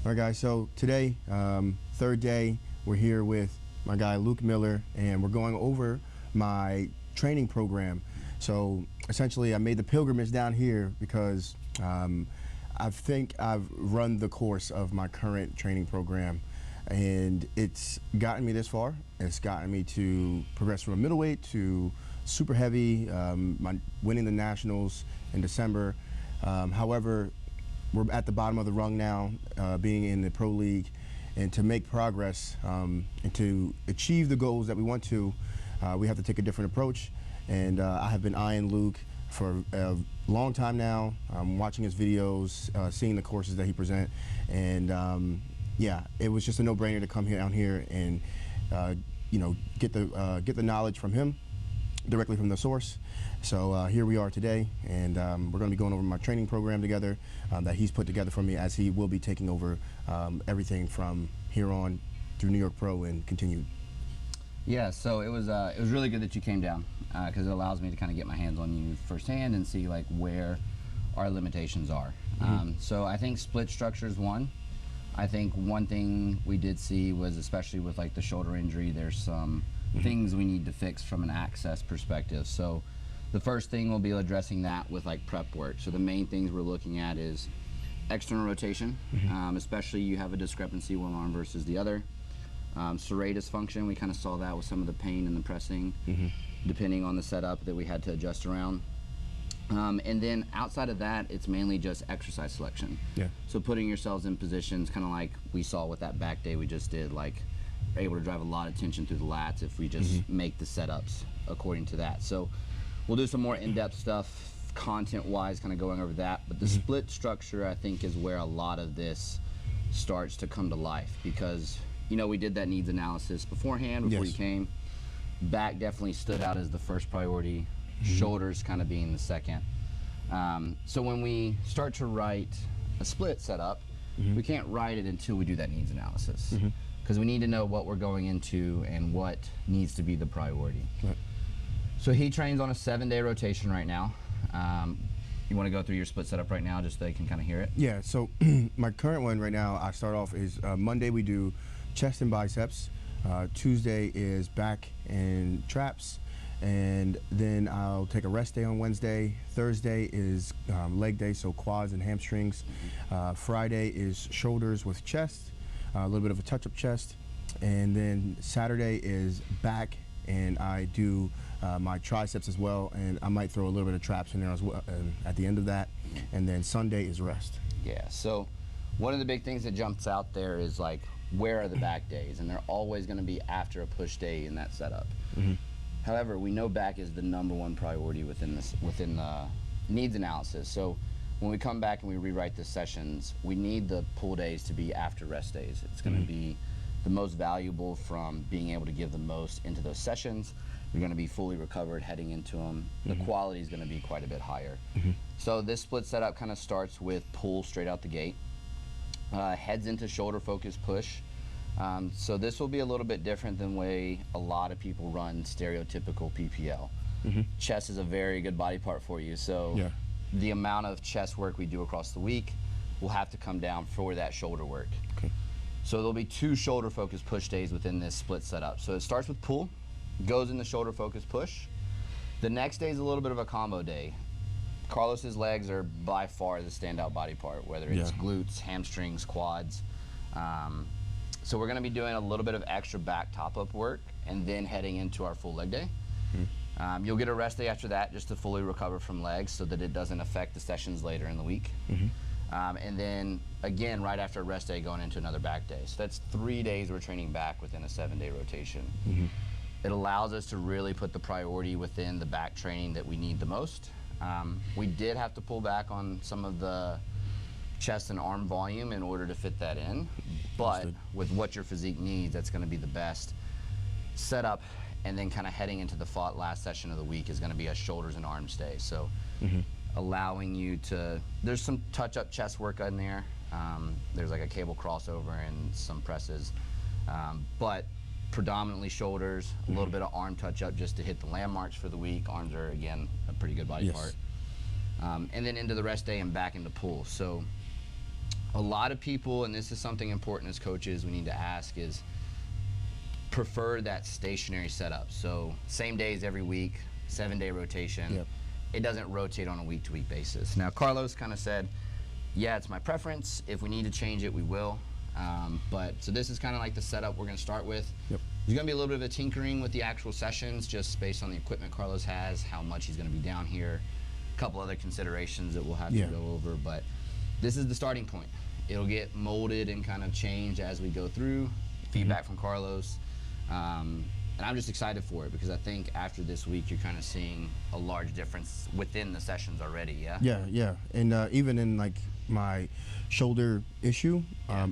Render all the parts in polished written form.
All right, guys, so today, third day, we're here with my guy Luke Miller, and we're going over my training program. So essentially, I made the pilgrimage down here because I think I've run the course of my current training program, and it's gotten me this far. It's gotten me to progress from a middleweight to super heavy, winning the nationals in December. However, we're at the bottom of the rung now, being in the pro league, and to make progress and to achieve the goals that we want to, we have to take a different approach. And I have been eyeing Luke for a long time now, watching his videos, seeing the courses that he presents, and yeah, it was just a no-brainer to come down here and get the knowledge from him, directly from the source. So here we are today, and we're going to be going over my training program together that he's put together for me, as he will be taking over everything from here on through New York Pro and continued. Yeah, so it was really good that you came down, because it allows me to kind of get my hands on you firsthand and see like where our limitations are. So I think split structure is one. I think one thing we did see was, especially with like the shoulder injury, there's some things we need to fix from an access perspective. So the first thing we'll be addressing that with like prep work. So the main things we're looking at is external rotation, especially you have a discrepancy one arm versus the other. Serratus function, we kind of saw that with some of the pain and the pressing, depending on the setup that we had to adjust around. And then outside of that, it's mainly just exercise selection. Yeah. So putting yourselves in positions, kind of like we saw with that back day we just did, like able to drive a lot of tension through the lats if we just make the setups according to that. So we'll do some more in-depth stuff, content-wise, kind of going over that. But the split structure, I think, is where a lot of this starts to come to life, because we did that needs analysis beforehand before you came. Back definitely stood out as the first priority. Shoulders kind of being the second. So when we start to write a split setup, we can't write it until we do that needs analysis, because we need to know what we're going into and what needs to be the priority. So he trains on a 7-day rotation right now. You want to go through your split setup right now just so they can kind of hear it? Yeah, so my current one right now, I start off is Monday we do chest and biceps. Tuesday is back and traps. And then I'll take a rest day on Wednesday. Thursday is leg day, so quads and hamstrings. Friday is shoulders with chest, a little bit of a touch-up chest. And then Saturday is back, and I do my triceps as well, and I might throw a little bit of traps in there as well at the end of that. And then Sunday is rest. Yeah, so one of the big things that jumps out there is like, where are the back days? And they're always going to be after a push day in that setup. However, we know back is the #1 priority within the needs analysis. So when we come back and we rewrite the sessions, we need the pull days to be after rest days. It's going to be the most valuable from being able to give the most into those sessions. You're going to be fully recovered heading into them. The quality is going to be quite a bit higher. So this split setup kind of starts with pull straight out the gate, heads into shoulder focus push. So this will be a little bit different than the way a lot of people run stereotypical PPL. Chest is a very good body part for you, so the amount of chest work we do across the week will have to come down for that shoulder work. So there'll be 2 shoulder focus push days within this split setup. So it starts with pull, goes into shoulder focus push. The next day is a little bit of a combo day. Carlos's legs are by far the standout body part, whether it's glutes, hamstrings, quads. So we're going to be doing a little bit of extra back top-up work and then heading into our full leg day. You'll get a rest day after that just to fully recover from legs so that it doesn't affect the sessions later in the week. And then, again, right after a rest day, going into another back day. So that's 3 days we're training back within a 7-day rotation. It allows us to really put the priority within the back training that we need the most. We did have to pull back on some of the chest and arm volume in order to fit that in, but with what your physique needs, that's going to be the best setup. And then kind of heading into the last session of the week is going to be a shoulders and arms day. So allowing you to, there's some touch-up chest work in there. There's like a cable crossover and some presses, but predominantly shoulders, a little bit of arm touch-up just to hit the landmarks for the week. Arms are, again, a pretty good body part. And then into the rest day and back into pull. So A lot of people, and this is something important as coaches we need to ask, is prefer that stationary setup. So same days every week, 7-day rotation. Yep. It doesn't rotate on a week-to-week basis. Now Carlos kind of said, yeah, it's my preference. If we need to change it, we will. So this is kind of like the setup we're going to start with. Yep. There's going to be a little bit of a tinkering with the actual sessions, just based on the equipment Carlos has, how much he's going to be down here, a couple other considerations that we'll have to go over. But this is the starting point. It'll get molded and kind of changed as we go through. Feedback from Carlos. And I'm just excited for it, because I think after this week you're kind of seeing a large difference within the sessions already, yeah? Yeah. And even in like my shoulder issue,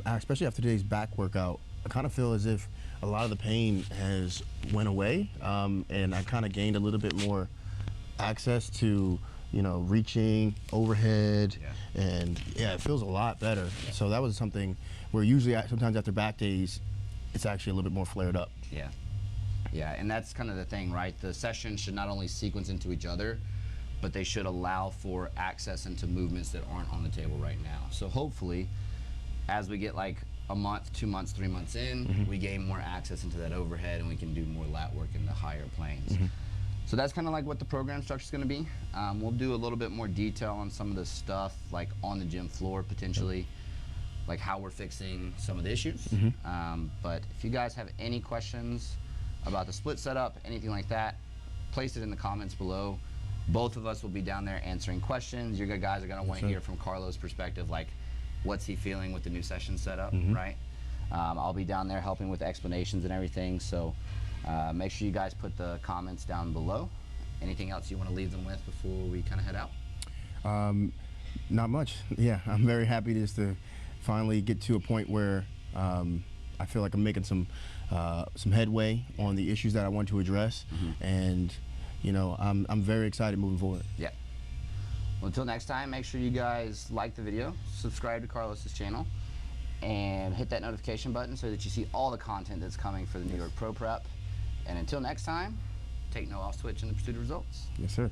especially after today's back workout, I kind of feel as if a lot of the pain has went away, and I kind of gained a little bit more access to, you know, reaching overhead, and it feels a lot better. So that was something where usually sometimes after back days, it's actually a little bit more flared up. Yeah, and that's kind of the thing, right? The sessions should not only sequence into each other, but they should allow for access into movements that aren't on the table right now. So hopefully, as we get like a month, 2 months, 3 months in, we gain more access into that overhead, and we can do more lat work in the higher planes. So that's kind of like what the program structure is going to be. We'll do a little bit more detail on some of the stuff, like on the gym floor potentially, like how we're fixing some of the issues. But if you guys have any questions about the split setup, anything like that, place it in the comments below. Both of us will be down there answering questions. You guys are going to want to hear from Carlos' perspective, like what's he feeling with the new session setup, right? I'll be down there helping with explanations and everything. So make sure you guys put the comments down below. Anything else you want to leave them with before we kind of head out? Not much. Yeah, I'm very happy just to finally get to a point where I feel like I'm making some headway on the issues that I want to address, and you know, I'm very excited moving forward. Yeah. Well, until next time, make sure you guys like the video, subscribe to Carlos's channel, and hit that notification button so that you see all the content that's coming for the New York Pro Prep. And until next time, take no off switch in the pursuit of results. Yes, sir.